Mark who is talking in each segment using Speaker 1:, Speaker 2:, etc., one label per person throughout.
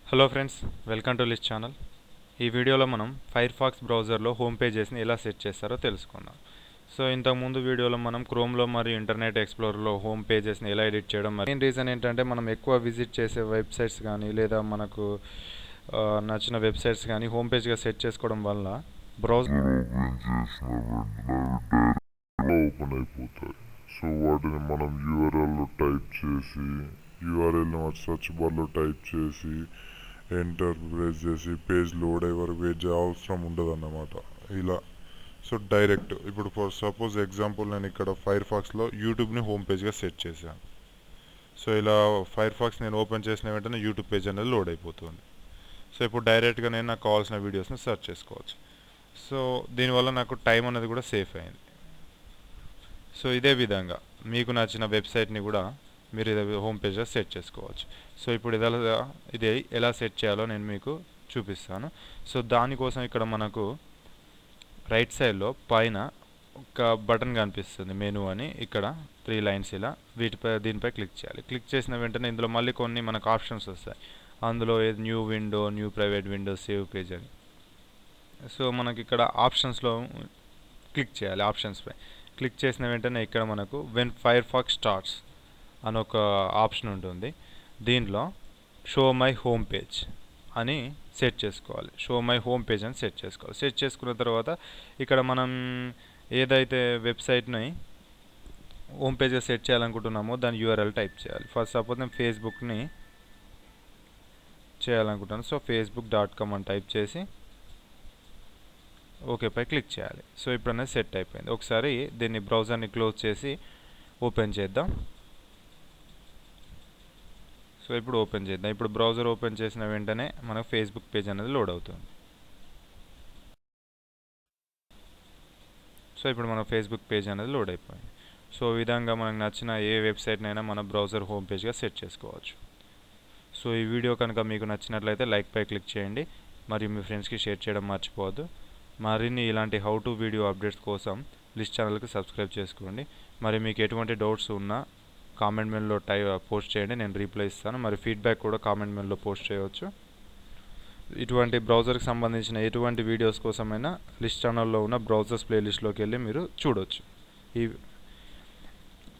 Speaker 1: Hello friends, welcome to list channel. ఈ వీడియోలో మనం ఫైర్ ఫాక్స్ బ్రౌజర్లో హోమ్ పేజెస్ని ఎలా సెట్ చేస్తారో తెలుసుకుందాం. సో ఇంతకుముందు వీడియోలో మనం క్రోమ్లో మరియు ఇంటర్నెట్ ఎక్స్ప్లోరర్లో హోమ్ పేజెస్ని ఎలా ఎడిట్ చేయడం, మెయిన్ రీజన్ ఏంటంటే మనం ఎక్కువ విజిట్ చేసే వెబ్సైట్స్ కానీ లేదా మనకు నచ్చిన వెబ్సైట్స్ కానీ హోమ్ పేజ్గా సెట్ చేసుకోవడం వల్ల బ్రౌజర్
Speaker 2: ఓపెన్ అయిపోతాయి. సో వాటిని మనం యూఆర్ఎల్లో టైప్ చేసి యూఆర్ఎల్ని సర్చ్ బార్లో టైప్ చేసి ఎంటర్ ప్రెస్ చేసి పేజ్ లోడ్ అయ్యే వరకు వెయిట్ చేయ అవసరం ఉండదు అన్నమాట. ఇలా సో డైరెక్ట్ ఇప్పుడు ఫర్ సపోజ్ ఎగ్జాంపుల్ నేను ఇక్కడ ఫైర్ ఫాక్స్లో యూట్యూబ్ని హోమ్ పేజ్గా సెట్ చేశాను. సో ఇలా ఫైర్ ఫాక్స్ నేను ఓపెన్ చేసిన వెంటనే యూట్యూబ్ పేజ్ అనేది లోడ్ అయిపోతుంది. సో ఇప్పుడు డైరెక్ట్గా నేను నాకు కావాల్సిన వీడియోస్ని సెర్చ్ చేసుకోవచ్చు. సో దీనివల్ల నాకు టైం అనేది కూడా సేఫ్ అయింది. సో ఇదే విధంగా మీకు నచ్చిన వెబ్సైట్ని కూడా మీరు ఇదే హోమ్ పేజ్లో సెట్ చేసుకోవచ్చు. సో ఇప్పుడు ఇది ఎలా సెట్ చేయాలో నేను మీకు చూపిస్తాను. సో దానికోసం ఇక్కడ మనకు రైట్ సైడ్లో పైన ఒక బటన్ కనిపిస్తుంది, మెనూ అని. ఇక్కడ 3 లైన్స్ ఇలా దీనిపై క్లిక్ చేయాలి. క్లిక్ చేసిన వెంటనే ఇందులో మళ్ళీ కొన్ని మనకు ఆప్షన్స్ వస్తాయి. అందులో new window, new private window, save page అని. సో మనకి ఇక్కడ ఆప్షన్స్లో క్లిక్ చేయాలి. ఆప్షన్స్పై క్లిక్ చేసిన వెంటనే ఇక్కడ మనకు వెన్ ఫైర్ ఫాక్స్ స్టార్ట్స్ అని ఒక ఆప్షన్ ఉంటుంది. దీనిలో షో మై హోమ్ పేజ్ అని సెట్ చేసుకోవాలి. షో మై హోమ్ పేజ్ అని సెట్ చేసుకోవాలి. సెట్ చేసుకున్న తర్వాత ఇక్కడ మనం ఏదైతే వెబ్సైట్ని హోమ్ పేజ్గా సెట్ చేయాలనుకుంటున్నామో దాని యూఆర్ఎల్ టైప్ చేయాలి. ఫస్ట్ సపోజ్ నేను ఫేస్బుక్ని చేయాలనుకుంటాను. సో facebook.com అని టైప్ చేసి ఓకేపై క్లిక్ చేయాలి. సో ఇప్పుడు అనేది సెట్ అయిపోయింది. ఒకసారి దీన్ని బ్రౌజర్ని క్లోజ్ చేసి ఓపెన్ చేద్దాం. సో ఇప్పుడు ఓపెన్ చేద్దాం. ఇప్పుడు బ్రౌజర్ ఓపెన్ చేసిన వెంటనే మనకు ఫేస్బుక్ పేజ్ అనేది లోడ్ అవుతుంది. సో ఇప్పుడు మన ఫేస్బుక్ పేజ్ అనేది లోడ్ అయిపోయింది. సో ఈ విధంగా మనకు నచ్చిన ఏ వెబ్సైట్నైనా మన బ్రౌజర్ హోమ్ పేజ్గా సెట్ చేసుకోవచ్చు. సో ఈ వీడియో కనుక మీకు నచ్చినట్లయితే లైక్ పై క్లిక్ చేయండి, మరియు మీ ఫ్రెండ్స్కి షేర్ చేయడం మర్చిపోవద్దు. మరిన్ని ఇలాంటి హౌ టు వీడియో అప్డేట్స్ కోసం లిస్ట్ ఛానల్కి సబ్స్క్రైబ్ చేసుకోండి. మరి మీకు ఎటువంటి డౌట్స్ ఉన్నా కామెంట్ మెయిల్లో పోస్ట్ చేయండి, నేను రిప్లై ఇస్తాను. మరి ఫీడ్బ్యాక్ కూడా కామెంట్ మెయిల్లో పోస్ట్ చేయవచ్చు. ఇటువంటి బ్రౌజర్కి సంబంధించిన ఎటువంటి వీడియోస్ కోసమైనా లిస్ట్ ఛానల్లో ఉన్న బ్రౌజర్స్ ప్లేలిస్ట్లోకి వెళ్ళి మీరు చూడవచ్చు.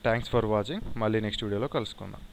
Speaker 2: Thanks for watching. మళ్ళీ నెక్స్ట్ వీడియోలో కలుసుకుందాం.